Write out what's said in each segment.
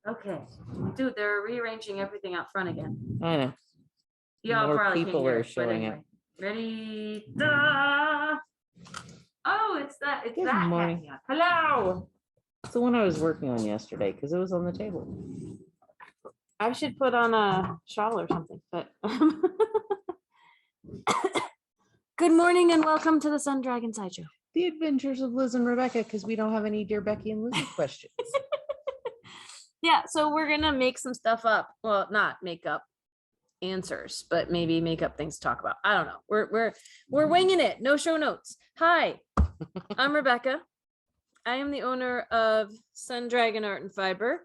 Okay, dude, they're rearranging everything out front again. I know. Y'all More probably people can't hear are it, but showing anyway. up. Ready? Da! Oh, it's that. It's Good that morning. cat. Hello. It's the one I was working on yesterday because it was on the table. I should put on a shawl or something, but good morning and welcome to the Sun Dragon Sideshow. The Adventures of Liz and Rebecca, because we don't have any Dear Becky and Lizzy questions. Yeah, so we're gonna make some stuff up. Well, not make up answers, but maybe make up things to talk about. I don't know. We're winging it. No show notes. Hi, I'm Rebecca. I am the owner of Sun Dragon Art and Fiber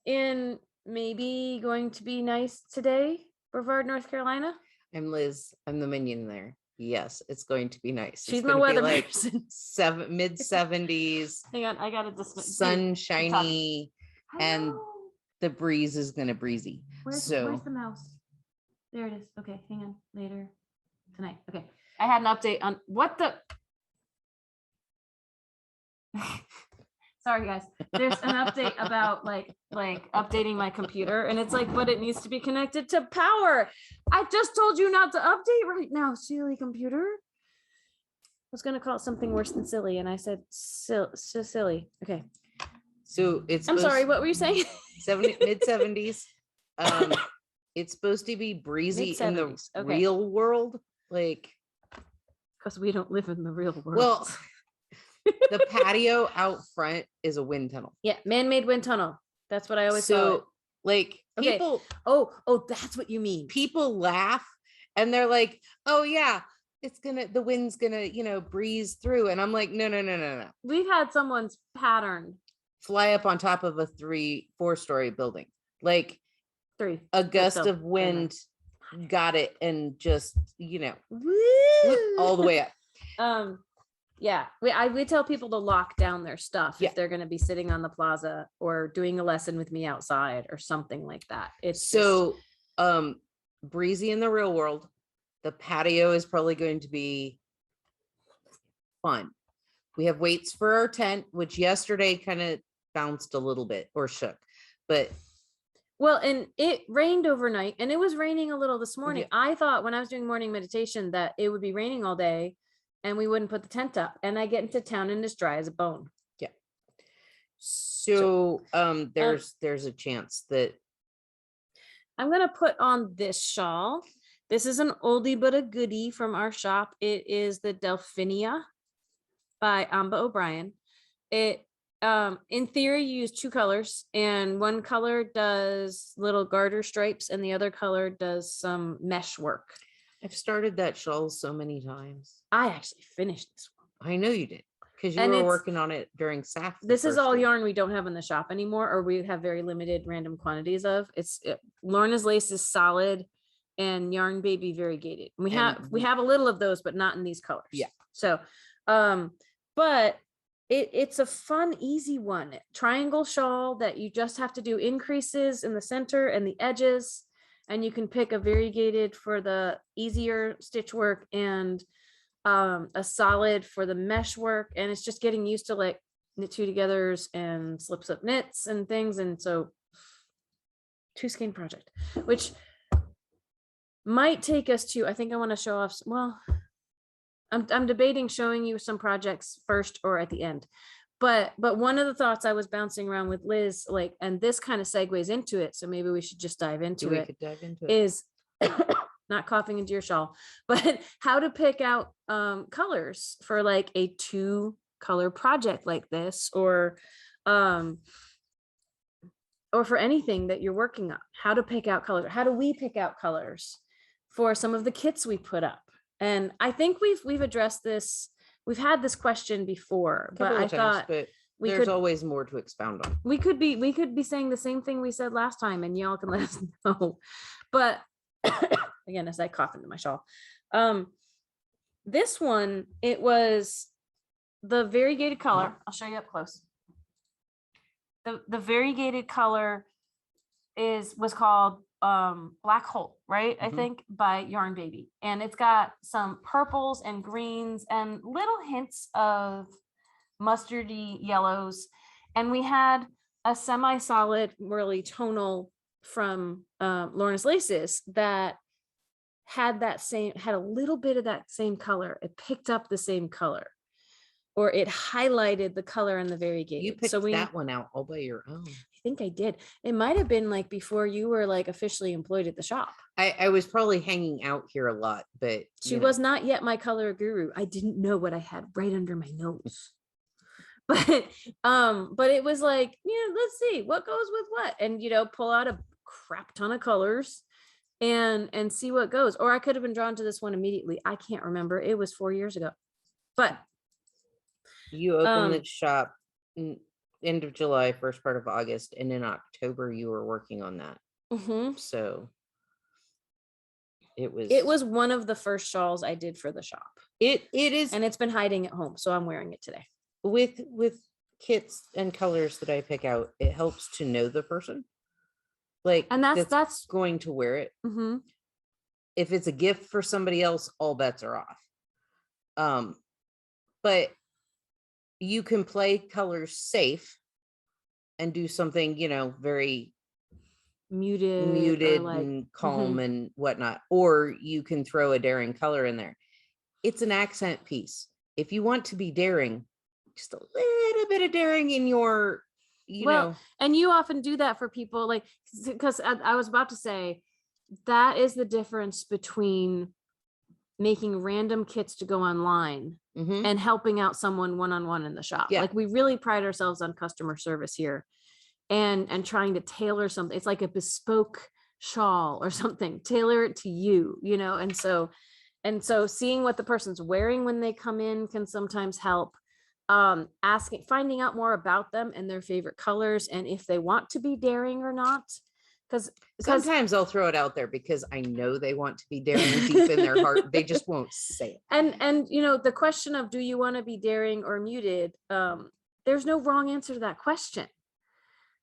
in maybe going to be nice today, Brevard, North Carolina. I'm Liz. I'm the minion there. Yes, it's going to be nice. She's it's my gonna weather be like person. mid 70s. Hang on, I gotta just sunshiny, and Hello. the breeze is gonna breezy. Where's So the mouse? There it is. Okay, hang on. Later tonight. Okay, I had an update on what the. Sorry guys, there's an update about like updating my computer, and it's like, but it needs to be connected to power. I just told you not to update right now, silly computer. I was gonna call it something worse than silly, and I said silly. Okay. so it's I'm sorry, what were you saying? mid 70s. It's supposed to be breezy in the Mid-70s, okay. real world, like Because we don't live in the real world. well. The patio out front is a wind tunnel. Yeah, man-made wind tunnel. That's what I always call it. Like people, oh, that's what you mean. people laugh and they're like, "Oh yeah, the wind's gonna, breeze through." And I'm like, no. We've had someone's pattern. Fly up on top of a 4-story building, like 3. a gust of wind got it and just all the way up. Yeah, we tell people to lock down their stuff Yeah. if they're going to be sitting on the plaza or doing a lesson with me outside or something like that. It's so breezy in the real world. The patio is probably going to be fun. We have weights for our tent, which yesterday kind of bounced a little bit or shook, but well, and it rained overnight, and it was raining a little this morning. Yeah. I thought when I was doing morning meditation that it would be raining all day and we wouldn't put the tent up, and I get into town and it's dry as a bone. Yeah. So there's a chance that I'm gonna put on this shawl. This is an oldie but a goodie from our shop. It is the Delphinia by Ambah O'Brien. It in theory you use 2 colors, and one color does little garter stripes and the other color does some mesh work. I've started that shawl so many times. I actually finished this one. I know you did, because you were working on it during SAF. This is all yarn we don't have in the shop anymore, or we have very limited random quantities of. Lorna's lace is solid and Yarn Baby variegated. We have a little of those, but not in these colors. Yeah. So but it's a fun, easy one. Triangle shawl that you just have to do increases in the center and the edges, and you can pick a variegated for the easier stitch work and a solid for the mesh work. And it's just getting used to like knit 2 togethers and slip slip knits and things. And so 2 skein project, which might take us to, I think I want to show off. Well, I'm debating showing you some projects first or at the end. But one of the thoughts I was bouncing around with Liz, like, and this kind of segues into it, so maybe we should just dive into it. Could dive into it. Is not coughing into your shawl, but how to pick out colors for like a 2-color project like this, or for anything that you're working on. How to pick out colors. How do we pick out colors for some of the kits we put up? And I think we've addressed this. We've had this question before, but I thought there's always more to expound on. We could be saying the same thing we said last time, and y'all can let us know. But again, as I cough into my shawl, this one, it was the variegated color. I'll show you up close. The variegated color was called Black Hole, right? I think by Yarn Baby, and it's got some purples and greens and little hints of mustardy yellows, and we had a semi-solid, really tonal from Lorna's Laces that had a little bit of that same color. It picked up the same color, or it highlighted the color in the variegated. You picked that one out all by your own. I think I did. It might have been like before you were like officially employed at the shop. I was probably hanging out here a lot, but she was not yet my color guru. I didn't know what I had right under my nose. But it was like, let's see what goes with what, and pull out a crap ton of colors and see what goes. Or I could have been drawn to this one immediately. I can't remember. It was 4 years ago. But you opened the shop end of July, first part of August, and in October you were working on that. So it was one of the first shawls I did for the shop. It is, and it's been hiding at home, so I'm wearing it today. With kits and colors that I pick out, it helps to know the person, like, and that's going to wear it. If it's a gift for somebody else, all bets are off. But you can play colors safe and do something, very muted like, and calm and whatnot, or you can throw a daring color in there. It's an accent piece. If you want to be daring, just a little bit of daring in your, and you often do that for people, like, because I was about to say that is the difference between making random kits to go online and helping out someone one-on-one in the shop. Like, we really pride ourselves on customer service here and trying to tailor something. It's like a bespoke shawl or something, tailor it to you, and so seeing what the person's wearing when they come in can sometimes help. Finding out more about them and their favorite colors, and if they want to be daring or not. Because sometimes I'll throw it out there because I know they want to be daring deep in their heart. They just won't say it. And the question of, do you want to be daring or muted? There's no wrong answer to that question.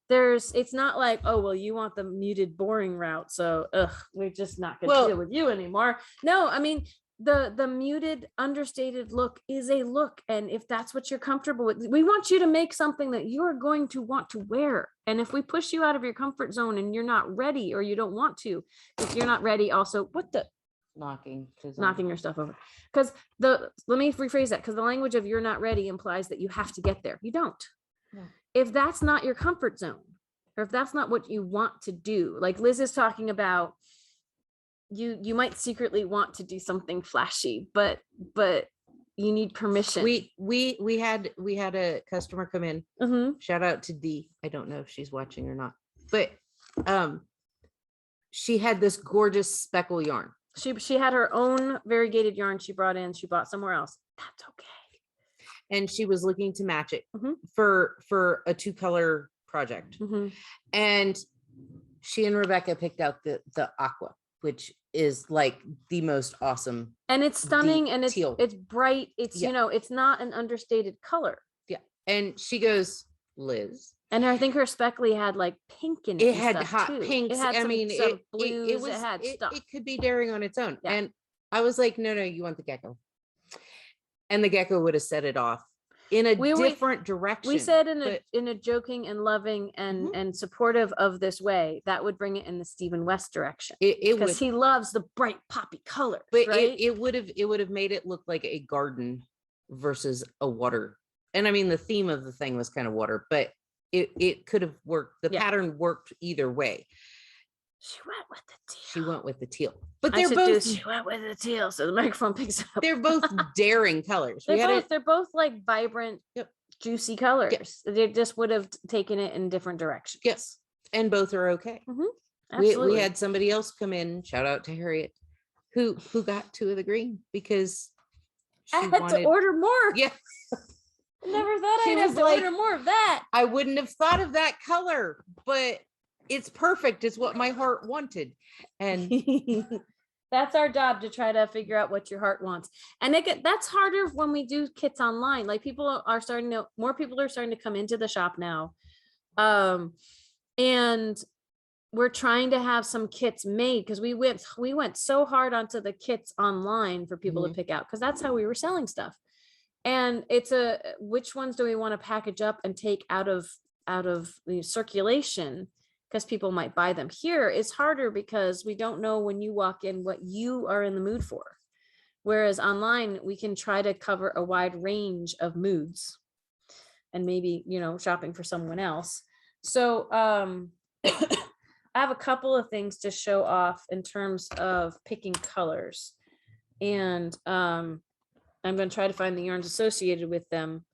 It's not like, oh, well, you want the muted, boring route, so we're just not going to deal with you anymore. No, I mean, the muted, understated look is a look, and if that's what you're comfortable with, we want you to make something that you're going to want to wear. And if we push you out of your comfort zone and you're not ready, or you don't want to, if you're not ready, also knocking your stuff over, because let me rephrase that, because the language of you're not ready implies that you have to get there. You don't. No. If that's not your comfort zone, or if that's not what you want to do, like Liz is talking about, you might secretly want to do something flashy, but you need permission. We had a customer come in. Shout out to Dee. I don't know if she's watching or not, but she had this gorgeous speckle yarn. She had her own variegated yarn she brought in. She bought somewhere else. That's okay. And she was looking to match it for a 2-color project. And she and Rebecca picked out the aqua, which is like the most awesome, and it's stunning, and it's bright. It's it's not an understated color. And she goes, Liz, and I think her speckly had like pink in it. It had hot too. Pinks. It had some blues. It had stuff. It could be daring on its own. And I was like, no, you want the gecko. And the gecko would have set it off in a different direction. We said in a joking and loving and supportive of this way, that would bring it in the Stephen West direction. Because he loves the bright poppy colors. But right? it would have made it look like a garden versus a water. And I mean, the theme of the thing was kind of water, but it could have worked. The pattern worked either way. She went with the teal. But she went with the teal, so the microphone picks up. They're both daring colors. They're both like vibrant, juicy colors. Yes. They just would have taken it in different directions. Yes, and both are okay. Absolutely. We had somebody else come in. Shout out to Harriet, who got 2 of the green because I had to order more. Yeah. I never thought I'd have to order more of that. I wouldn't have thought of that color, but it's perfect. It's what my heart wanted. And that's our job, to try to figure out what your heart wants. And that's harder when we do kits online. Like, more people are starting to come into the shop now. And we're trying to have some kits made, because we went so hard onto the kits online for people to pick out, because that's how we were selling stuff. And it's which ones do we want to package up and take out of out of the circulation because people might buy them. Here it's harder because we don't know when you walk in what you are in the mood for. Whereas online, we can try to cover a wide range of moods and maybe, you know, shopping for someone else. So I have a couple of things to show off in terms of picking colors. And I'm going to try to find the yarns associated with them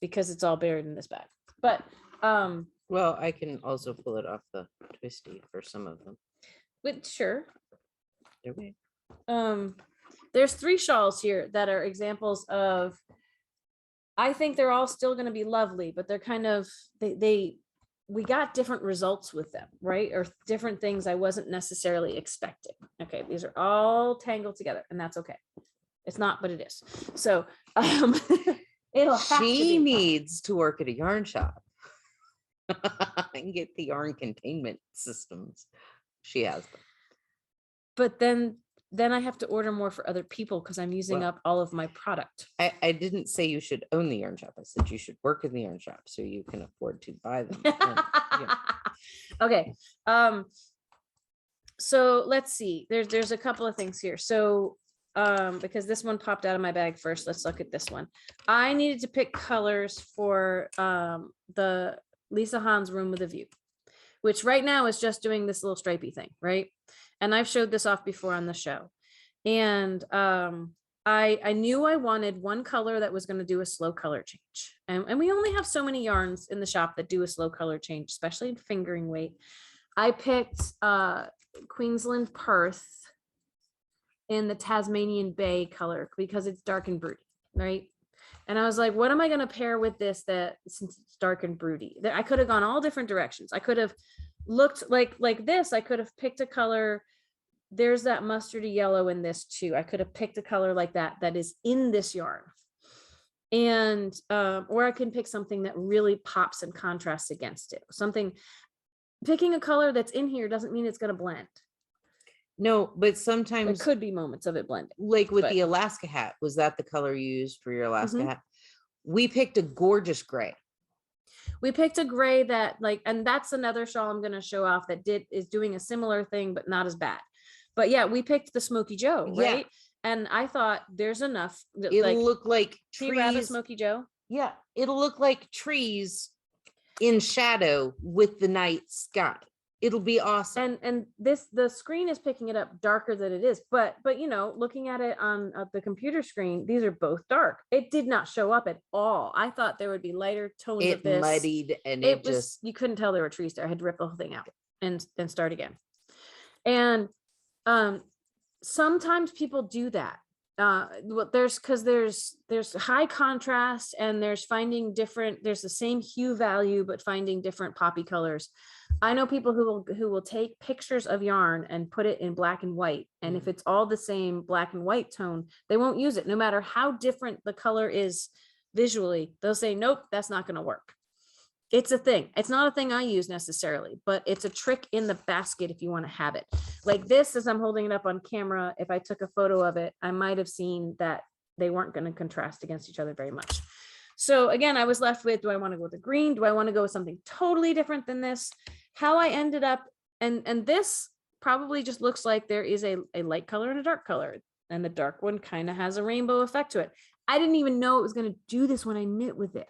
because it's all buried in this bag. But well, I can also pull it off the twisty for some of them. but sure. Okay. There's 3 shawls here that are examples of, I think they're all still going to be lovely, but they're kind of, we got different results with them, right? Or different things I wasn't necessarily expecting. Okay, these are all tangled together, and that's okay. It's not, but it is. So it'll have to She be. needs to work at a yarn shop and get the yarn containment systems. She has them. But then I have to order more for other people because I'm using Well, up all of my product. I didn't say you should own the yarn shop. I said you should work in the yarn shop so you can afford to buy them. Yeah. Okay. So let's see. There's a couple of things here. So because this one popped out of my bag first, let's look at this one. I needed to pick colors for the Lisa Hahn's Room with a View, which right now is just doing this little stripey thing, right? And I've showed this off before on the show. And I knew I wanted one color that was going to do a slow color change. And we only have so many yarns in the shop that do a slow color change, especially in fingering weight. I picked Queensland Perth in the Tasmanian Bay color because it's dark and broody, right? And I was like, what am I going to pair with this that since it's dark and broody? I could have gone all different directions. I could have looked like this. I could have picked a color. There's that mustardy yellow in this too. I could have picked a color like that is in this yarn. And or I can pick something that really pops and contrasts against it. Something, picking a color that's in here doesn't mean it's going to blend. No, but There sometimes, could be moments of it blending. like with but- the Alaska hat, was that the color you used for your Alaska Mhm. hat? We picked a gorgeous gray. We picked a gray that and that's another shawl I'm going to show off that is doing a similar thing, but not as bad. But yeah, we picked the Smoky Joe, Yeah. right? And I thought there's enough. It'll look like Can you grab a trees. Smoky Joe? Yeah, it'll look like trees in shadow with the night sky. It'll be awesome. And the screen is picking it up darker than it is, but you know, looking at it on the computer screen, these are both dark. It did not show up at all. I thought there would be lighter tones It of this. muddied and It was just, you couldn't tell there were trees there. I had to rip the whole thing out and start again. And sometimes people do that. There's high contrast and there's the same hue value but finding different poppy colors. I know people who will take pictures of yarn and put it in black and white, and if it's all the same black and white tone, they won't use it no matter how different the color is visually. They'll say nope, that's not going to work. It's a thing. It's not a thing I use necessarily, but it's a trick in the basket if you want to have it. Like this, as I'm holding it up on camera, if I took a photo of it, I might have seen that they weren't going to contrast against each other very much. So again, I was left with, do I want to go with the green? Do I want to go with something totally different than this? How I ended up, and this probably just looks like there is a light color and a dark color, and the dark one kind of has a rainbow effect to it. I didn't even know it was going to do this when I knit with it.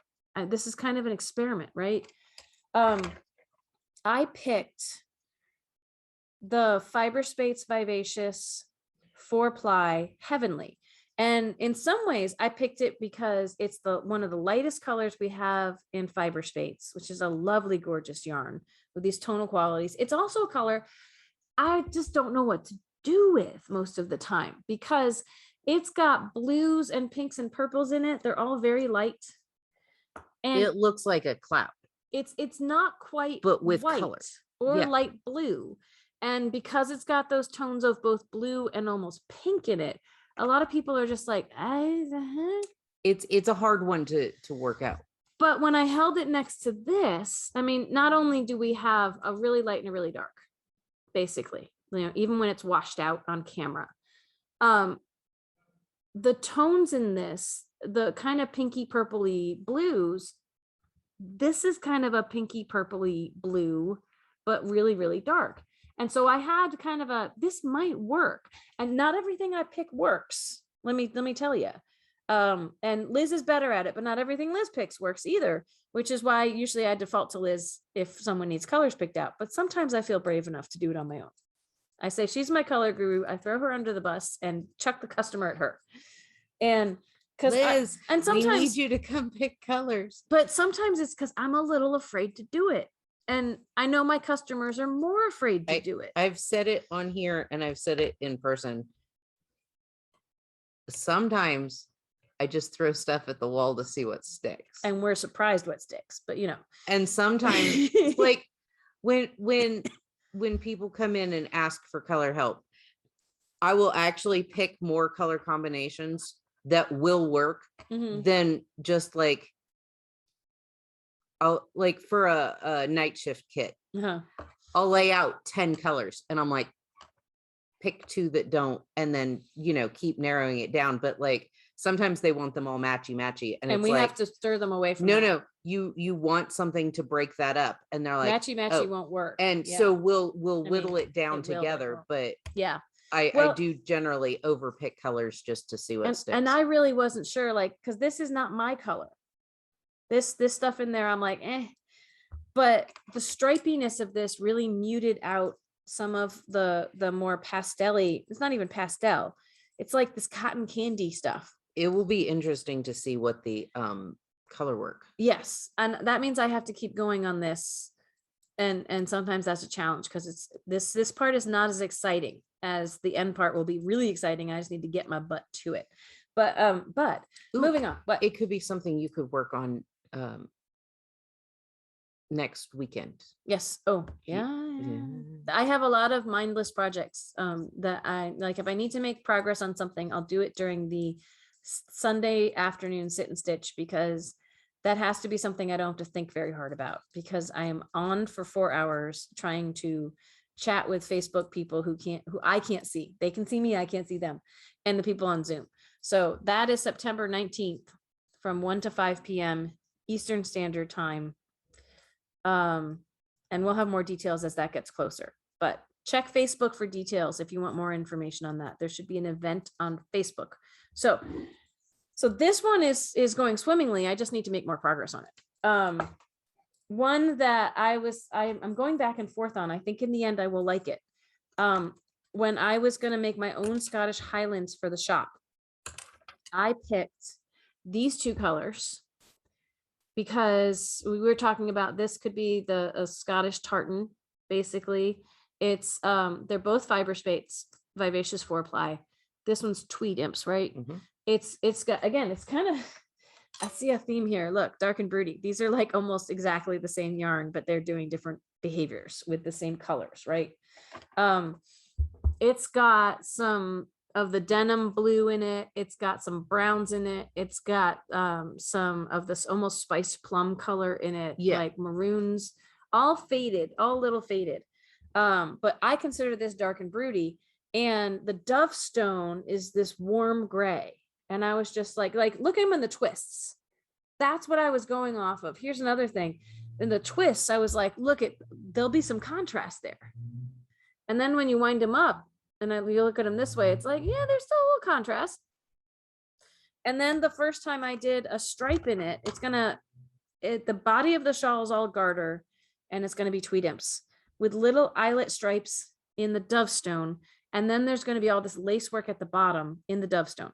This is kind of an experiment, right? I picked the Fiber Space Vivacious 4-ply Heavenly. And in some ways I picked it because it's one of the lightest colors we have in Fiber Space, which is a lovely, gorgeous yarn with these tonal qualities. It's also a color I just don't know what to do with most of the time because it's got blues and pinks and purples in it. They're all very light. And it looks like a cloud. It's not quite but with white color or Yeah. light blue. And because it's got those tones of both blue and almost pink in it, a lot of people are just like, It's a hard one to work out. But when I held it next to this, I mean, not only do we have a really light and a really dark, basically, you know, even when it's washed out on camera, the tones in this, the kind of pinky purpley blues this is kind of a pinky purpley blue, but really, really dark. And so I had kind of this might work, and not everything I pick works. Let me tell you. And Liz is better at it, but not everything Liz picks works either, which is why usually I default to Liz if someone needs colors picked out. But sometimes I feel brave enough to do it on my own. I say, she's my color guru. I throw her under the bus and chuck the customer at her. And because Liz, and sometimes we need you to come pick colors. But sometimes it's because I'm a little afraid to do it. And I know my customers are more afraid to do it. I've said it on here and I've said it in person. Sometimes I just throw stuff at the wall to see what sticks. And we're surprised what sticks, but you know. And sometimes it's like when people come in and ask for color help, I will actually pick more color combinations that will work than just like, I'll like for a night shift kit, I'll lay out 10 colors and I'm like, pick 2 that don't, and then, you know, keep narrowing it down. But like, sometimes they want them all matchy. And it's we like, have to stir them away from no, you want something to break that up. And they're like, matchy won't work. And so we'll whittle it down together. But yeah, I do generally overpick colors just to see what sticks. And I really wasn't sure, like, because this is not my color. This stuff in there, I'm like, but the stripiness of this really muted out some of the more pastel-y. It's not even pastel. It's like this cotton candy stuff. It will be interesting to see what the color work. Yes, and that means I have to keep going on this, and sometimes that's a challenge because it's this part is not as exciting as the end part will be. Really exciting. I just need to get my butt to it. But moving on. What it could be something you could work on next weekend. Yes. Oh yeah. I have a lot of mindless projects that I like. If I need to make progress on something, I'll do it during the Sunday afternoon sit and stitch, because that has to be something I don't have to think very hard about, because I am on for 4 hours trying to chat with Facebook people who I can't see. They can see me, I can't see them, and the people on Zoom. So that is September 19th from 1 to 5 p.m. Eastern Standard Time. And we'll have more details as that gets closer, but check Facebook for details if you want more information on that. There should be an event on Facebook. So this one is going swimmingly. I just need to make more progress on it. One that I'm going back and forth on. I think in the end I will like it. When I was going to make my own Scottish Highlands for the shop, I picked these 2 colors because we were talking about this could be a Scottish tartan. Basically, it's they're both vivacious 4-ply. This one's tweed imps, right? It's got, again, it's kind of, I see a theme here. Look, dark and broody. These are like almost exactly the same yarn, but they're doing different behaviors with the same colors, right? It's got some of the denim blue in it. It's got some browns in it. It's got some of this almost spice plum color in it, like maroons, all faded, all little faded. But I consider this dark and broody, and the dove stone is this warm gray. And I was just like look at them in the twists. That's what I was going off of. Here's another thing. In the twists, I was like, there'll be some contrast there. And then when you wind them up and you look at them this way, it's like, yeah, there's still a little contrast. And then the first time I did a stripe in it, the body of the shawl is all garter, and it's going to be tweed imps with little eyelet stripes in the dove stone. And then there's going to be all this lace work at the bottom in the dove stone.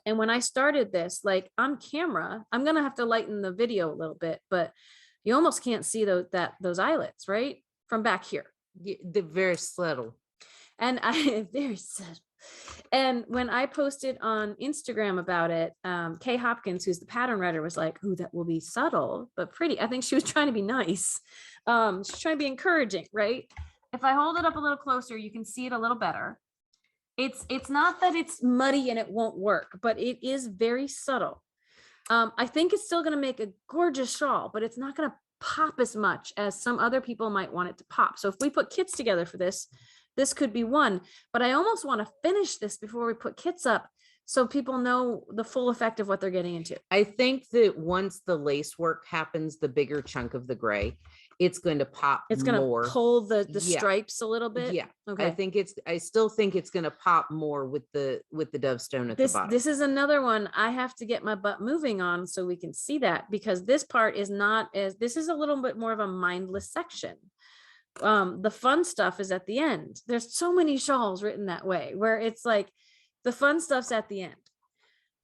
And when I started this, like on camera, I'm going to have to lighten the video a little bit, but you almost can't see those eyelets, right? From back here. They're very subtle. And very subtle. And when I posted on Instagram about it, Kay Hopkins, who's the pattern writer, was like, "Ooh, that will be subtle, but pretty." I think she was trying to be nice. She's trying to be encouraging, right? If I hold it up a little closer, you can see it a little better. It's not that it's muddy and it won't work, but it is very subtle. I think it's still going to make a gorgeous shawl, but it's not going to pop as much as some other people might want it to pop. So if we put kits together for this could be one, but I almost want to finish this before we put kits up, so people know the full effect of what they're getting into. I think that once the lace work happens, the bigger chunk of the gray, it's going to pop It's going more. to pull the Yeah. stripes a little bit. Yeah. Okay. I still think it's going to pop more with the dove stone at the bottom. This is another one I have to get my butt moving on so we can see that, because this part is not as, this is a little bit more of a mindless section. The fun stuff is at the end. There's so many shawls written that way, where it's like the fun stuff's at the end.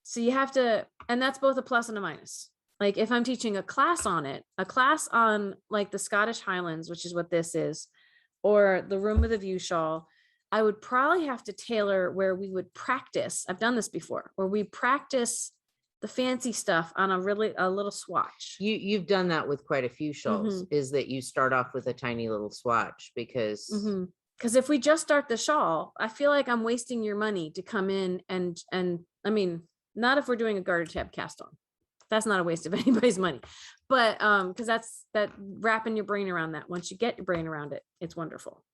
So you have to, and that's both a plus and a minus. Like if I'm teaching a class on it, a class on like the Scottish Highlands, which is what this is, or the Room with a View shawl, I would probably have to tailor where we would practice. I've done this before, where we practice the fancy stuff on a little swatch. You've done that with quite a few shawls, is that you start off with a tiny little swatch because if we just start the shawl, I feel like I'm wasting your money to come in and I mean, not if we're doing a garter tab cast on. That's not a waste of anybody's money, but because that's wrapping your brain around that. Once you get your brain around it, it's wonderful.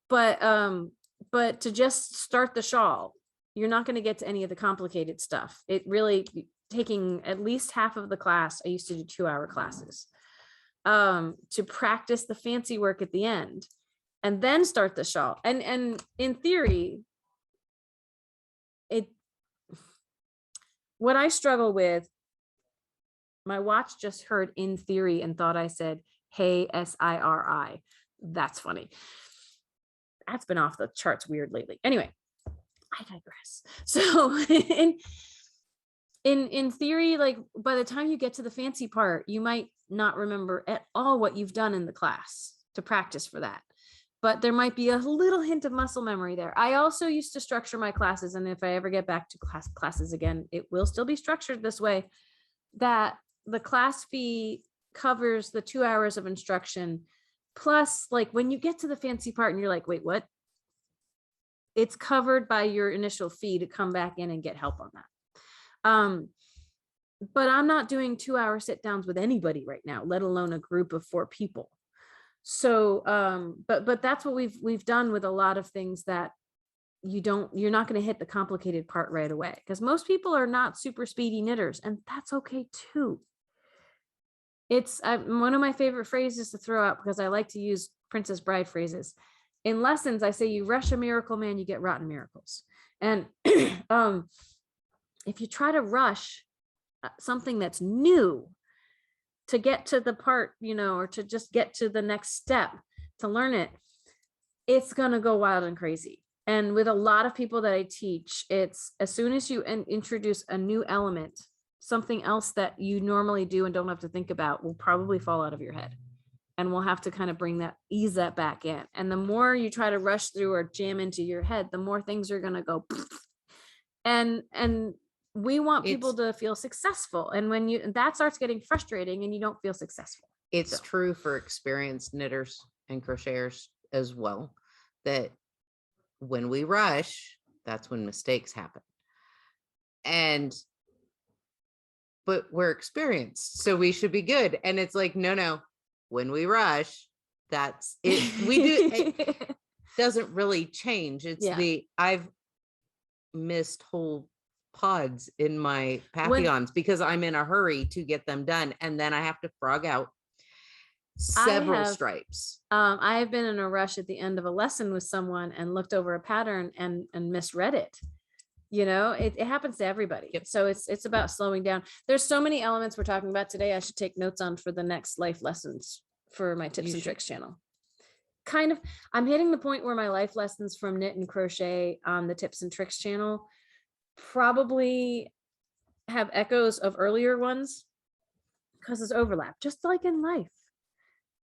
But to just start the shawl, you're not going to get to any of the complicated stuff. It really, taking at least half of the class, I used to do 2-hour classes, to practice the fancy work at the end and then start the shawl. And in theory, what I struggle with, my watch just heard in theory and thought I said, hey, SIRI. That's funny. That's been off the charts weird lately. Anyway, I digress. So in theory, like by the time you get to the fancy part, you might not remember at all what you've done in the class to practice for that. But there might be a little hint of muscle memory there. I also used to structure my classes, and if I ever get back to classes again, it will still be structured this way, that the class fee covers the 2 hours of instruction. Plus, like when you get to the fancy part and you're like, wait, what? It's covered by your initial fee to come back in and get help on that. But I'm not doing 2-hour sit downs with anybody right now, let alone a group of 4 people. So, but that's what we've done with a lot of things, that you're not going to hit the complicated part right away, because most people are not super speedy knitters, and that's okay too. It's one of my favorite phrases to throw out, because I like to use Princess Bride phrases. In lessons, I say, you rush a miracle man, you get rotten miracles. And if you try to rush something that's new to get to the part, or to just get to the next step to learn it, it's going to go wild and crazy. And with a lot of people that I teach, it's as soon as you introduce a new element, something else that you normally do and don't have to think about will probably fall out of your head. And we'll have to kind of ease that back in. And the more you try to rush through or jam into your head, the more things are going to go. And we want people to feel successful. And when that starts getting frustrating and you don't feel successful. It's true for experienced knitters and crocheters as well, that when we rush, that's when mistakes happen. But we're experienced, so we should be good. And it's like, no, when we rush, that's it. We do. It doesn't really change. It's I've missed whole pods in my Papillons because I'm in a hurry to get them done. And then I have to frog out several stripes. I have been in a rush at the end of a lesson with someone and looked over a pattern and misread it. It happens to everybody. Yep. So it's about slowing down. There's so many elements we're talking about today. I should take notes on for the next life lessons for my tips and tricks channel. Kind of, I'm hitting the point where my life lessons from knit and crochet on the tips and tricks channel probably have echoes of earlier ones, because there's overlap, just like in life.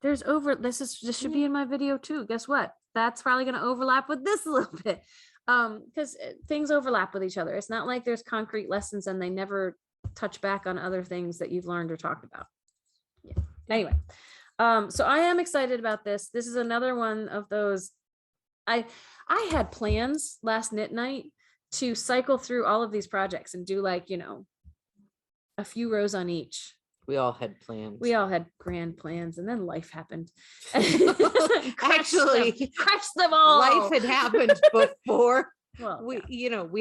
There's this should be in my video too. Guess what? That's probably going to overlap with this a little bit. Because things overlap with each other. It's not like there's concrete lessons and they never touch back on other things that you've learned or talked about. Yeah. Anyway, so I am excited about this. This is another one of those. I had plans last knit night to cycle through all of these projects and do like, a few rows on each. We all had plans. We all had grand plans, and then life happened. Actually, crushed them all. Life had happened before. Well, we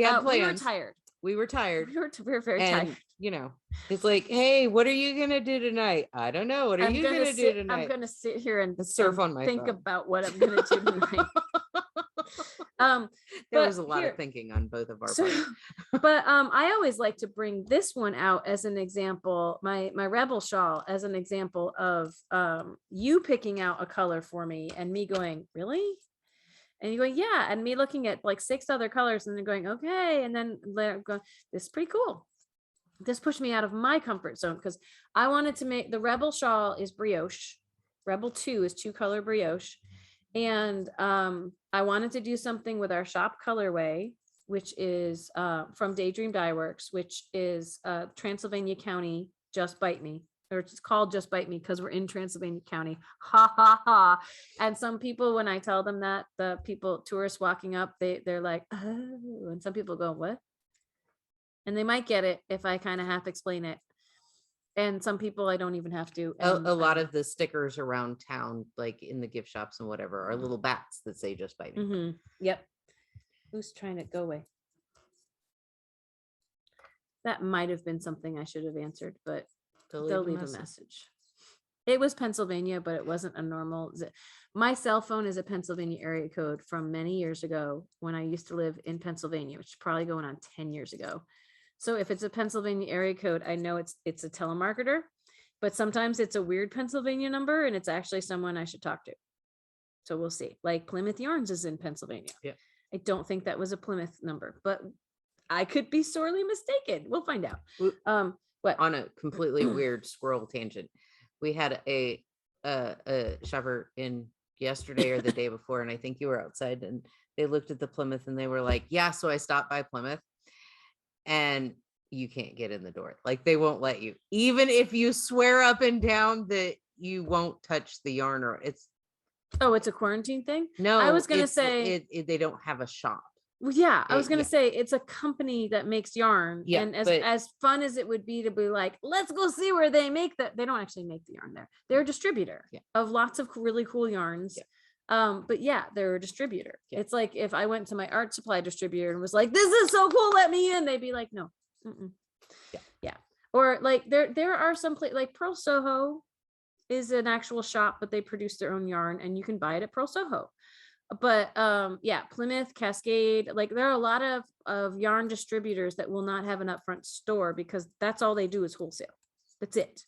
had plans. We were tired. We were tired. We were very And, tired. you know, it's like, hey, what are you going to do tonight? I don't know. What are you going to do tonight? I'm going to sit here and surf on my think phone. about what I'm going to do tonight. There was a lot of thinking on both of our parts. But I always like to bring this one out as an example, my Rebel shawl as an example of you picking out a color for me and me going, really? And you going, yeah, and me looking at like 6 other colors and then going, okay, and then going, this is pretty cool. This pushed me out of my comfort zone because I wanted to make the Rebel shawl is brioche. Rebel 2 is 2-color brioche. And I wanted to do something with our shop colorway, which is from Daydream Dye Works, which is Transylvania County, Just Bite Me. Or it's called Just Bite Me because we're in Transylvania County. Ha ha ha. And some people, when I tell them that, the people, tourists walking up, they're like, oh, and some people go, what? And they might get it if I kind of half explain it. And some people I don't even have to. A lot of the stickers around town, like in the gift shops and whatever, are little bats that say Just Bite Me. Yep. Who's trying to go away? That might have been something I should have answered, but they'll leave a message. It was Pennsylvania, but it wasn't a normal. My cell phone is a Pennsylvania area code from many years ago when I used to live in Pennsylvania, which is probably going on 10 years ago. So if it's a Pennsylvania area code, I know it's a telemarketer, but sometimes it's a weird Pennsylvania number and it's actually someone I should talk to. So we'll see. Like Plymouth Yarns is in Pennsylvania. Yeah. I don't think that was a Plymouth number, but I could be sorely mistaken. We'll find out. What? On a completely weird squirrel tangent, we had a shopper in yesterday or the day before, and I think you were outside, and they looked at the Plymouth and they were like, yeah, so I stopped by Plymouth, and you can't get in the door. Like they won't let you, even if you swear up and down that you won't touch the yarn, or it's a quarantine thing. No, I was gonna say they don't have a shop. Well, yeah, I was gonna say it's a company that makes yarn, and as fun as it would be to be like, let's go see where they make that. They don't actually make the yarn there. They're a distributor of lots of really cool yarns. But yeah, they're a distributor. It's like if I went to my art supply distributor and was like, this is so cool, let me in. They'd be like, no. Yeah. Or like there are some places like Pearl Soho is an actual shop, but they produce their own yarn and you can buy it at Pearl Soho. But yeah, Plymouth, Cascade, like there are a lot of yarn distributors that will not have an upfront store because that's all they do is wholesale. That's it.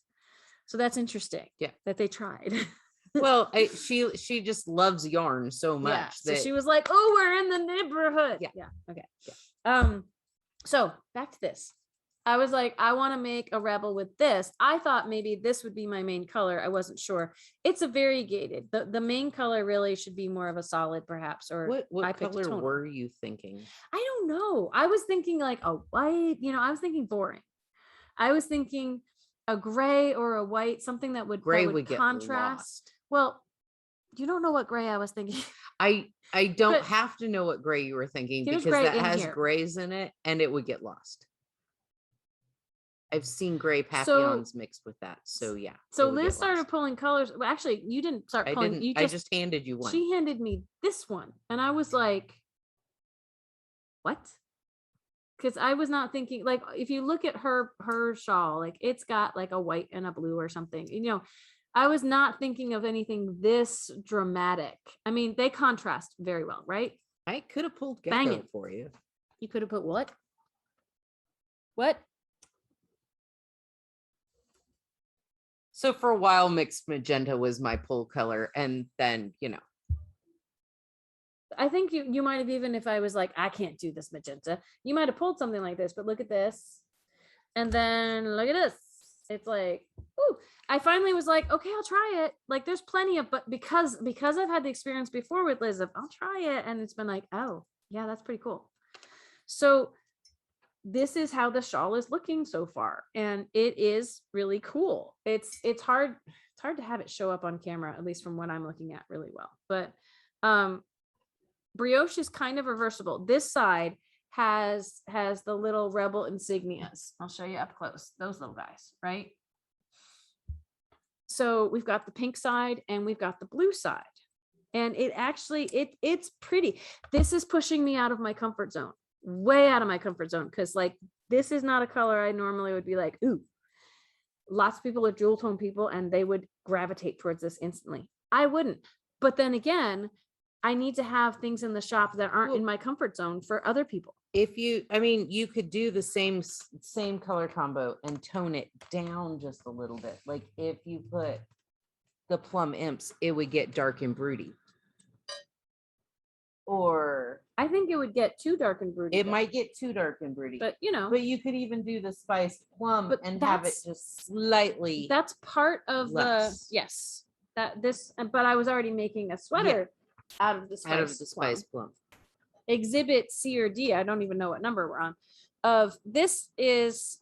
So that's interesting. Yeah, that they tried. Well, she just loves yarn so much that she was like, oh, we're in the neighborhood. Yeah. Okay. Yeah. So back to this. I was like, I want to make a Rebel with this. I thought maybe this would be my main color. I wasn't sure. It's a variegated. The main color really should be more of a solid, perhaps. Or what color were you thinking? I don't know. I was thinking like a white. I was thinking boring. I was thinking a gray or a white, something that would contrast. Well, you don't know what gray I was thinking. I don't have to know what gray you were thinking because that has grays in it, and it would get lost. I've seen gray Papillons mixed with that. So yeah. So Liz started pulling colors. Well, actually, you didn't start pulling. I just handed you one. She handed me this one. And I was like, what? Because I was not thinking, like, if you look at her shawl, like it's got like a white and a blue or something. I was not thinking of anything this dramatic. I mean, they contrast very well, right? I could have pulled Gecko for you. You could have put what? What? So for a while, mixed magenta was my pull color. And then, I think you might have, even if I was like, I can't do this magenta, you might have pulled something like this, but look at this. And then look at this. It's like, ooh, I finally was like, okay, I'll try it. Like there's plenty of, but because I've had the experience before with Liz, I'll try it. And it's been like, oh yeah, that's pretty cool. So this is how the shawl is looking so far. And it is really cool. It's hard to have it show up on camera, at least from what I'm looking at really well. But brioche is kind of reversible. This side has the little Rebel insignias. I'll show you up close, those little guys, right? So we've got the pink side and we've got the blue side. And it actually, it's pretty. This is pushing me out of my comfort zone. way out of my comfort zone. Cause like, this is not a color I normally would be like, ooh. Lots of people are jewel tone people and they would gravitate towards this instantly. I wouldn't. But then again, I need to have things in the shop that aren't in my comfort zone for other people. If you, I mean, you could do the same color combo and tone it down just a little bit. Like if you put the plum imps, it would get dark and broody. Or I think it would get too dark and broody. It might get too dark and broody. But you know. But you could even do the spiced plum and have it just slightly. That's part of less. But I was already making a sweater out of the spiced plum. Exhibit C or D, I don't even know what number we're on. This is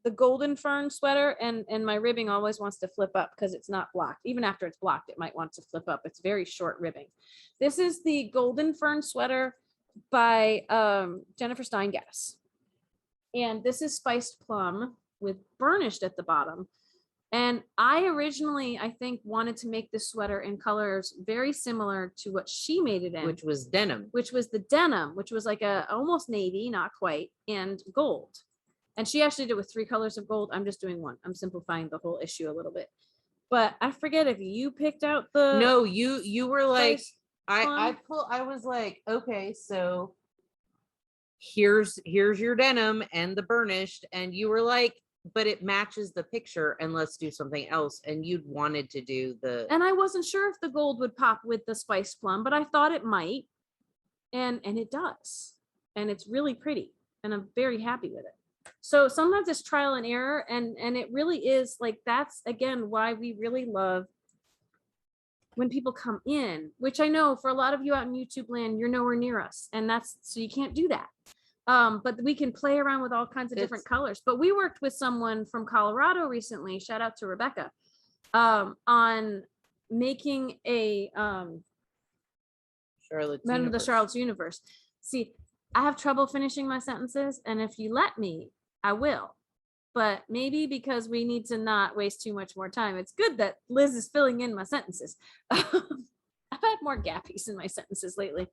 the Goldenfern sweater, and my ribbing always wants to flip up because it's not blocked. Even after it's blocked, it might want to flip up. It's very short ribbing. This is the Goldenfern sweater by Jennifer Steingass. And this is spiced plum with burnished at the bottom. And I originally, I think, wanted to make this sweater in colors very similar to what she made it in. Which was denim. Which was the denim, which was like a almost navy, not quite, and gold. And she actually did it with 3 colors of gold. I'm just doing one. I'm simplifying the whole issue a little bit. But I forget if you picked out the... No, you were like, I was like, okay, so here's your denim and the burnished. And you were like, but it matches the picture and let's do something else. And you'd wanted to do the... And I wasn't sure if the gold would pop with the spiced plum, but I thought it might. And it does. And it's really pretty. And I'm very happy with it. So sometimes it's trial and error, and it really is like, that's again why we really love when people come in, which I know for a lot of you out in YouTube land, you're nowhere near us, and that's so you can't do that. But we can play around with all kinds of different colors. But we worked with someone from Colorado recently, shout out to Rebecca, on making a Charlotte's Universe. See, I have trouble finishing my sentences, and if you let me, I will. But maybe because we need to not waste too much more time, it's good that Liz is filling in my sentences. I've had more gappies in my sentences lately.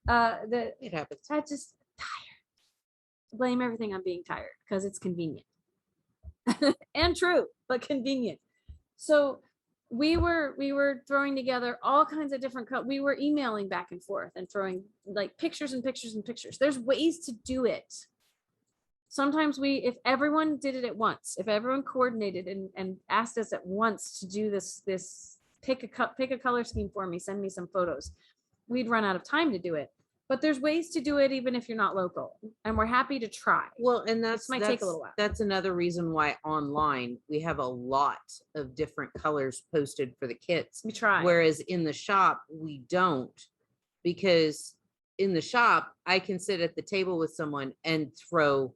It happens. I just tired. Blame everything on being tired because it's convenient. And true, but convenient. So we were throwing together all kinds of different we were emailing back and forth and throwing like pictures and pictures and pictures. There's ways to do it. Sometimes if everyone did it at once, if everyone coordinated and asked us at once to do this pick a color scheme for me, send me some photos, we'd run out of time to do it. But there's ways to do it even if you're not local, and we're happy to try. Well, and this might take a little while. That's another reason why online we have a lot of different colors posted for the kits. We try. Whereas in the shop we don't, because in the shop I can sit at the table with someone and throw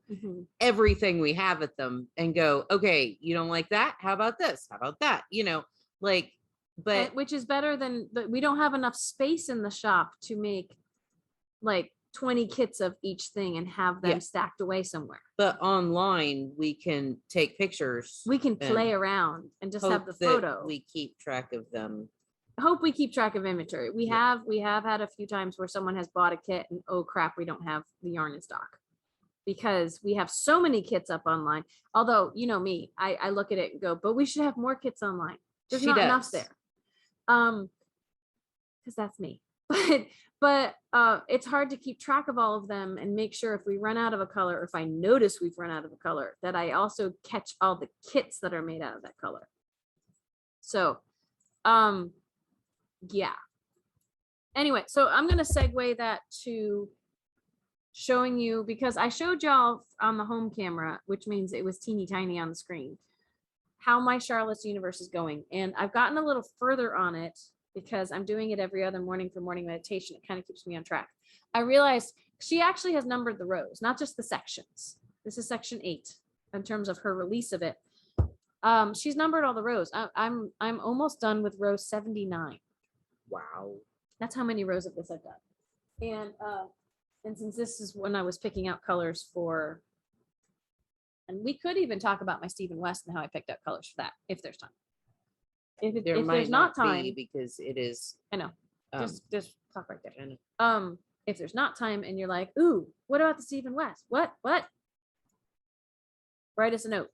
everything we have at them and go, okay, you don't like that? How about this? How about that? You know, like, but which is better than we don't have enough space in the shop to make like 20 kits of each thing and have them stacked away somewhere. But online we can take pictures. We can play around and just have the photo. We keep track of them. I hope we keep track of inventory. We have had a few times where someone has bought a kit and oh crap, we don't have the yarn in stock because we have so many kits up online. Although, you know me, I look at it and go, but we should have more kits online. There's not enough there. Because that's me. But it's hard to keep track of all of them and make sure if we run out of a color, or if I notice we've run out of a color, that I also catch all the kits that are made out of that color. So, yeah. Anyway, so I'm going to segue that to showing you, because I showed y'all on the home camera, which means it was teeny tiny on the screen, how my Charlotte's Universe is going. And I've gotten a little further on it because I'm doing it every other morning for morning meditation. It kind of keeps me on track. I realized she actually has numbered the rows, not just the sections. This is section 8 in terms of her release of it. She's numbered all the rows. I'm almost done with row 79. Wow. That's how many rows of this I've done. And since this is when I was picking out colors for, and we could even talk about my Stephen West and how I picked out colors for that, if there's time. If there's not time, because it is. I know. Just talk right there. I know. If there's not time and you're like, ooh, what about the Stephen West? What? Write us a note.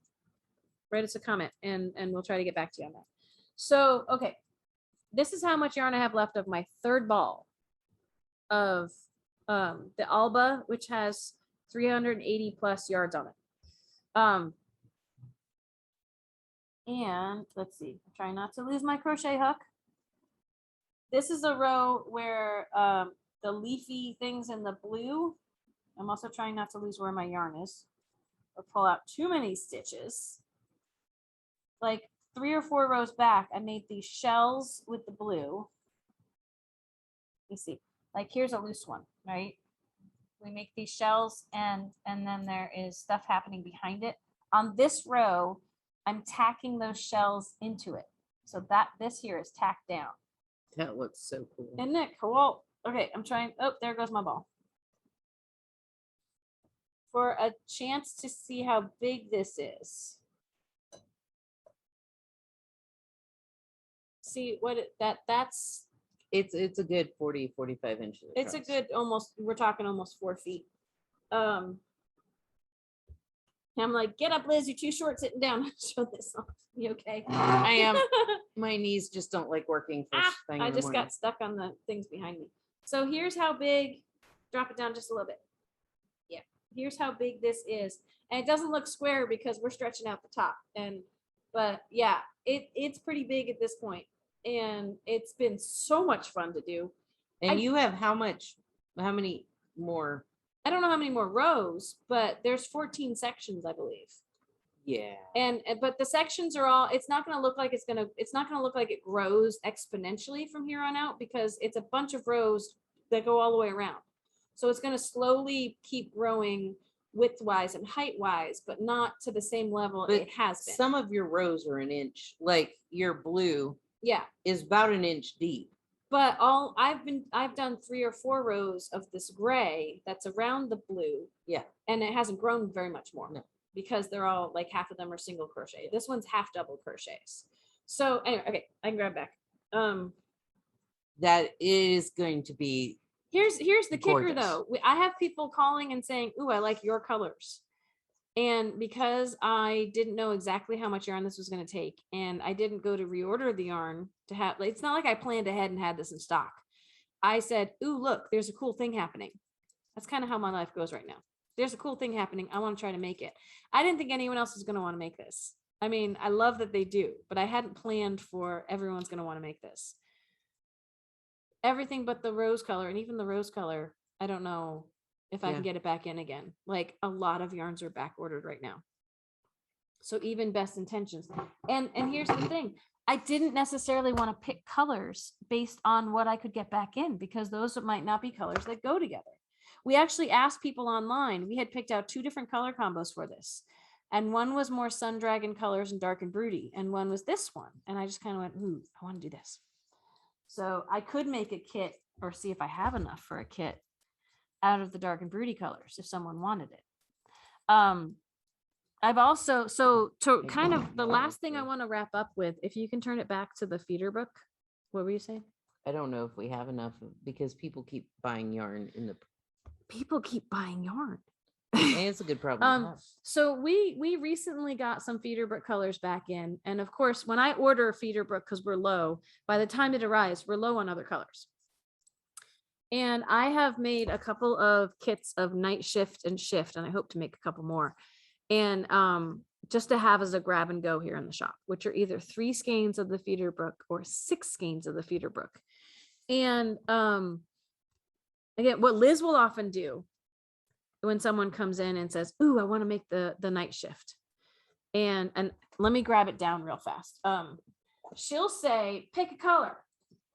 Write us a comment and we'll try to get back to you on that. So, okay. This is how much yarn I have left of my third ball of the Ambah, which has 380 plus yards on it. And let's see, I'm trying not to lose my crochet hook. This is a row where the leafy things in the blue. I'm also trying not to lose where my yarn is or pull out too many stitches. Like 3 or 4 rows back, I made these shells with the blue. You see, like here's a loose one, right? We make these shells and then there is stuff happening behind it. On this row, I'm tacking those shells into it. So that this here is tacked down. That looks so cool. Isn't it cool? Okay, I'm trying. Oh, there goes my ball. For a chance to see how big this is. See what that's It's a good 40, 45 inches. it's a good almost, we're talking almost 4 feet. I'm like, get up, Liz, you're too short sitting down. Show this off. You okay? I am. My knees just don't like working first thing in I the just morning. got stuck on the things behind me. So here's how big, drop it down just a little bit. Yeah, here's how big this is. And it doesn't look square because we're stretching out the top. But yeah, it's pretty big at this point. And it's been so much fun to do. And you have how many more? I don't know how many more rows, but there's 14 sections, I believe. Yeah. But the sections are all, it's not going to look like it grows exponentially from here on out because it's a bunch of rows that go all the way around. So it's going to slowly keep growing width-wise and height-wise, but not to the same level it has been. Some of your rows are an inch, like your blue. Yeah. Is about an inch deep. But I've done 3 or 4 rows of this gray that's around the blue. Yeah. And it hasn't grown very much more. No. Because they're all like half of them are single crochet. This one's half double crochets. So anyway, okay, I can grab back. That is going to be here's the kicker gorgeous. though. I have people calling and saying, "Ooh, I like your colors." And because I didn't know exactly how much yarn this was going to take, and I didn't go to reorder the yarn to have, like, it's not like I planned ahead and had this in stock. I said, "Ooh, look, there's a cool thing happening." That's kind of how my life goes right now. There's a cool thing happening. I want to try to make it. I didn't think anyone else was going to want to make this. I mean, I love that they do, but I hadn't planned for everyone's going to want to make this. Everything but the rose color, and even the rose color, I don't know if I can get it back in again. Like a lot of yarns are back ordered right now. So even best intentions. And here's the thing. I didn't necessarily want to pick colors based on what I could get back in because those might not be colors that go together. We actually asked people online. We had picked out 2 different color combos for this. And one was more Sun Dragon colors and dark and broody. And one was this one. And I just kind of went, ooh, I want to do this. So I could make a kit or see if I have enough for a kit out of the dark and broody colors if someone wanted it. I've also, so to kind of the last thing I want to wrap up with, if you can turn it back to the feeder book. What were you saying? I don't know if we have enough because people keep buying yarn in the people keep buying yarn. And it's a good problem. So we recently got some feeder book colors back in. And of course, when I order a feeder book, because we're low, by the time it arrives, we're low on other colors. And I have made a couple of kits of Nightshift and Shift, and I hope to make a couple more. And just to have as a grab and go here in the shop, which are either 3 skeins of the feeder book or 6 skeins of the feeder book. And again, what Liz will often do when someone comes in and says, "Ooh, I want to make the Nightshift," and let me grab it down real fast. She'll say, "Pick a color,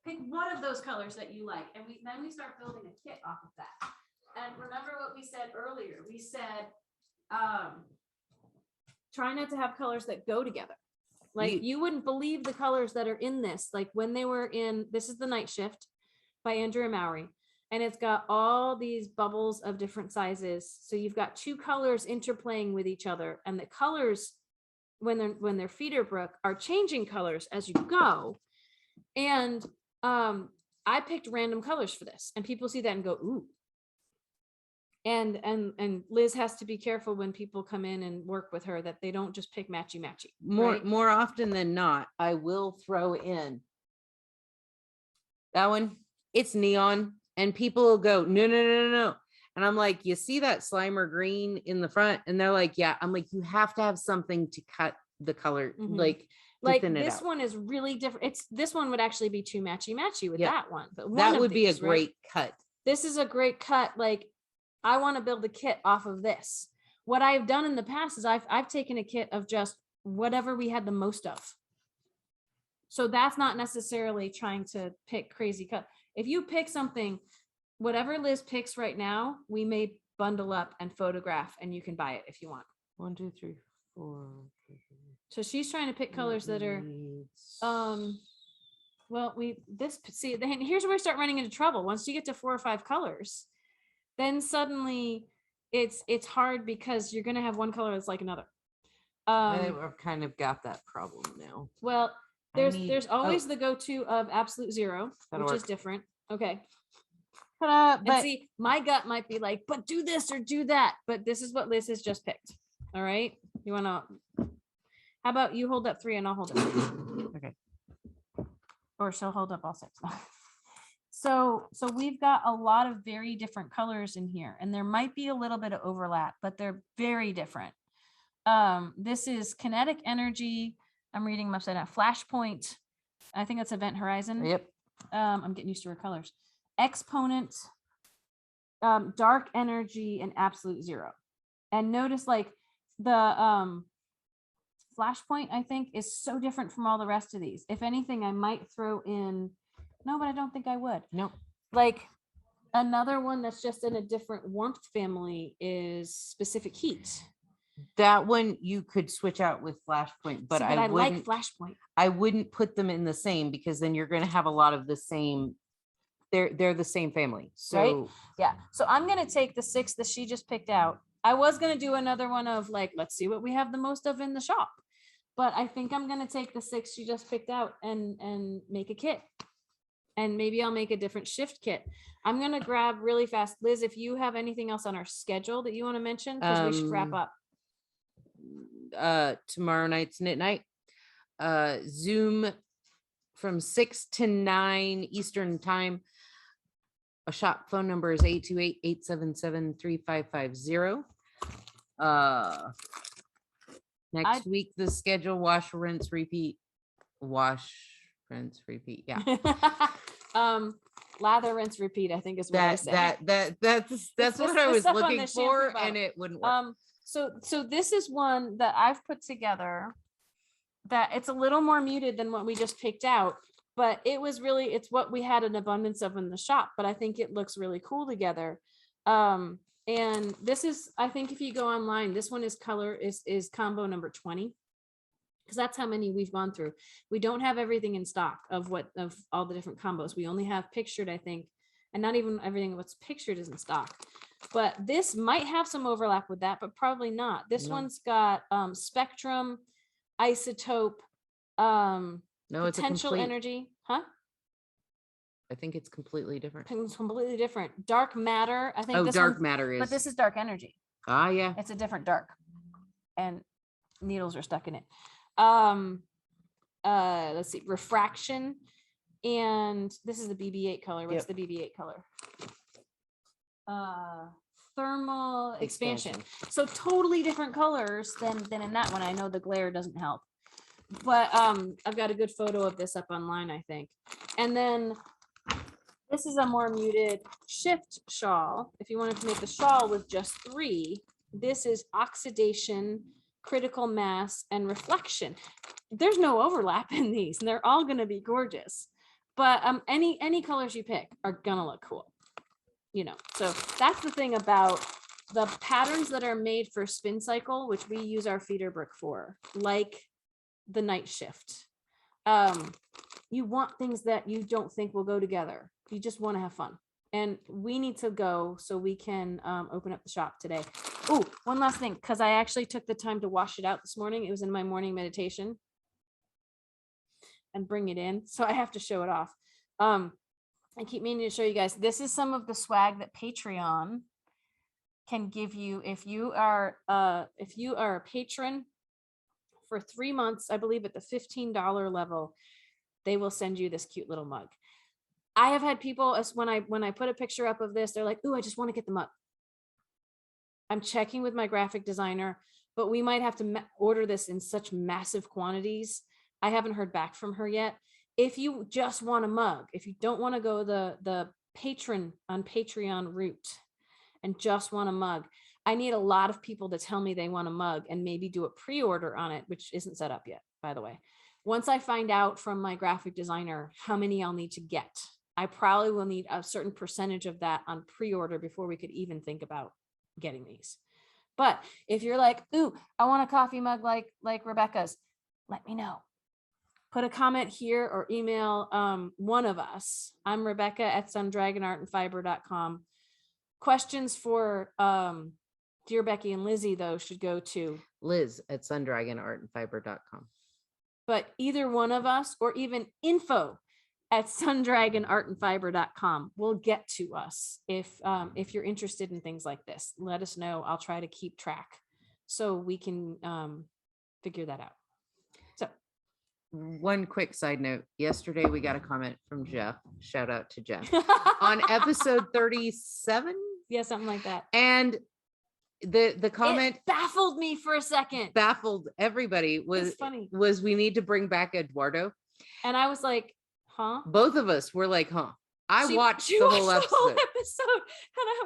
pick one of those colors that you like," and then we start building a kit off of that. And remember what we said earlier? We said, try not to have colors that go together. Like you wouldn't believe the colors that are in this. Like when they were in, this is the Nightshift by Andrea Mowry. And it's got all these bubbles of different sizes. So you've got 2 colors interplaying with each other. And the colors, when they're feeder book, are changing colors as you go. And I picked random colors for this. And people see that and go, "Ooh, And Liz has to be careful when people come in and work with her that they don't just pick matchy, right? More often than not, I will throw in that one. It's neon, and people will go, no, no, no, no, no. And I'm like, you see that Slimer green in the front? And they're like, yeah. I'm like, you have to have something to cut the color, like thin it this out. one is really different. This one would actually be too matchy with Yeah. that one, but That would be a great cut. This is a great cut. Like, I want to build a kit off of this. What I've done in the past is I've taken a kit of just whatever we had the most of. So that's not necessarily trying to pick crazy cut. If you pick something, whatever Liz picks right now, we may bundle up and photograph, and you can buy it if you want. 1, 2, 3, 4. So she's trying to pick colors that are, well, here's where we start running into trouble. Once you get to 4 or 5 colors, then suddenly it's hard because you're going to have one color that's like another. I've kind of got that problem now. Well, there's always the go-to of absolute zero, which is different. Okay. But see, my gut might be like, but do this or do that. But this is what Liz has just picked. All right. You want to, how about you hold up 3 and I'll hold up 3. Okay. Or she'll hold up all 6. So we've got a lot of very different colors in here, and there might be a little bit of overlap, but they're very different. This is kinetic energy. I'm reading them upside down. Flashpoint. I think that's Event Horizon. Yep. I'm getting used to her colors. Exponent, dark energy, and absolute zero. And notice like the Flashpoint, I think, is so different from all the rest of these. If anything, I might throw in, no, but I don't think I would. No. Like another one that's just in a different warmth family is Specific Heat. That one you could switch out with Flashpoint, but I like Flashpoint. I wouldn't put them in the same, because then you're going to have a lot of the same. They're the same family. So right? Yeah. So I'm going to take the 6 that she just picked out. I was going to do another one of like, let's see what we have the most of in the shop. But I think I'm going to take the 6 she just picked out and make a kit. And maybe I'll make a different shift kit. I'm going to grab really fast. Liz, if you have anything else on our schedule that you want to mention, because we should wrap up. Tomorrow night's knit night. Zoom from 6 to 9 Eastern time. A shop phone number is 828-877-3550. Next week, the schedule: wash, rinse, repeat. Wash, rinse, repeat. Yeah. Lather, rinse, repeat, I think is what I said. That's what I was looking for, and it wouldn't work. So this is one that I've put together that it's a little more muted than what we just picked out, but it's what we had an abundance of in the shop, but I think it looks really cool together. And this is, I think if you go online, this one is combo number 20, because that's how many we've gone through. We don't have everything in stock of all the different combos. We only have pictured, I think, and not even everything what's pictured is in stock. But this might have some overlap with that, but probably not. This one's got spectrum, isotope, potential energy. Huh? I think it's completely different. It's completely different. Dark matter. I think dark matter is. But this is dark energy. Ah, yeah. It's a different dark, and needles are stuck in it. Let's see, refraction, and this is the BB8 color. What's the BB8 color? Thermal expansion. So totally different colors than in that one. I know the glare doesn't help, but I've got a good photo of this up online, I think. And then this is a more muted shift shawl. If you wanted to make a shawl with just 3, this is oxidation, critical mass, and reflection. There's no overlap in these, and they're all going to be gorgeous. But any colors you pick are gonna look cool, So that's the thing about the patterns that are made for Spin Cycle, which we use our feeder brick for, like the Nightshift. You want things that you don't think will go together. You just want to have fun. And we need to go so we can open up the shop today. Oh, one last thing, because I actually took the time to wash it out this morning. It was in my morning meditation. And bring it in. So I have to show it off. I keep meaning to show you guys. This is some of the swag that Patreon can give you, if you are a patron for 3 months, I believe at the $15 level, they will send you this cute little mug. I have had people, as when I put a picture up of this, they're like, "Ooh, I just want to get the mug." I'm checking with my graphic designer, but we might have to order this in such massive quantities. I haven't heard back from her yet. If you just want a mug, if you don't want to go the patron on Patreon route and just want a mug, I need a lot of people to tell me they want a mug and maybe do a pre-order on it, which isn't set up yet, by the way. Once I find out from my graphic designer how many I'll need to get, I probably will need a certain percentage of that on pre-order before we could even think about getting these. But if you're like, "Ooh, I want a coffee mug like Rebecca's," let me know. Put a comment here or email one of us. I'm Rebecca at sundragonartandfiber.com. Questions for Dear Becky and Lizzy, though, should go to Liz at sundragonartandfiber.com. But either one of us, or even info at sundragonartandfiber.com, will get to us if you're interested in things like this. Let us know. I'll try to keep track so we can figure that out. So one quick side note. Yesterday we got a comment from Jeff. Shout out to Jeff on episode 37. Yeah, something like that. And the comment it baffled me for a second. Baffled everybody. Was funny. Was we need to bring back Eduardo. And I was like, huh? Both of us were like, huh. I watched the whole episode. And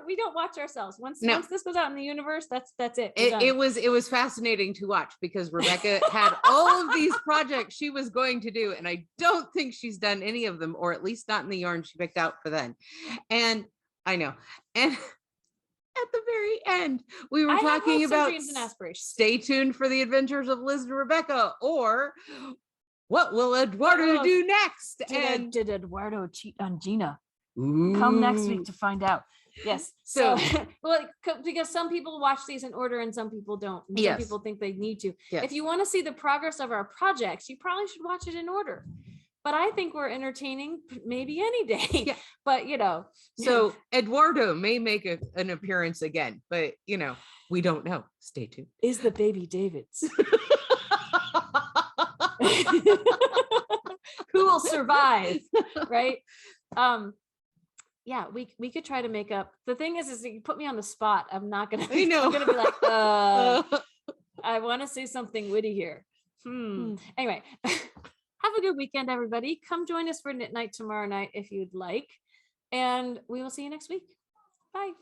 we don't watch ourselves. Once this goes out in the universe, that's it. It was fascinating to watch because Rebecca had all of these projects she was going to do, and I don't think she's done any of them, or at least not in the yarn she picked out for then. And I know. And at the very end, we were talking about dreams and aspirations. Stay tuned for the adventures of Liz and Rebecca, or what will Eduardo do next? Did Eduardo cheat on Gina? Ooh. Come next week to find out. Yes. So well, because some people watch these in order and some people don't. And some people think they need to. Yes. If you want to see the progress of our projects, you probably should watch it in order. But I think we're entertaining maybe any day. Yeah. But so Eduardo may make an appearance again, but we don't know. Stay tuned. Is the baby David's? Who will survive? Right? Yeah, we could try to make up. The thing is you put me on the spot. I'm not gonna. I'm gonna be like, I want to say something witty here. Anyway. Have a good weekend, everybody. Come join us for knit night tomorrow night if you'd like. And we will see you next week. Bye.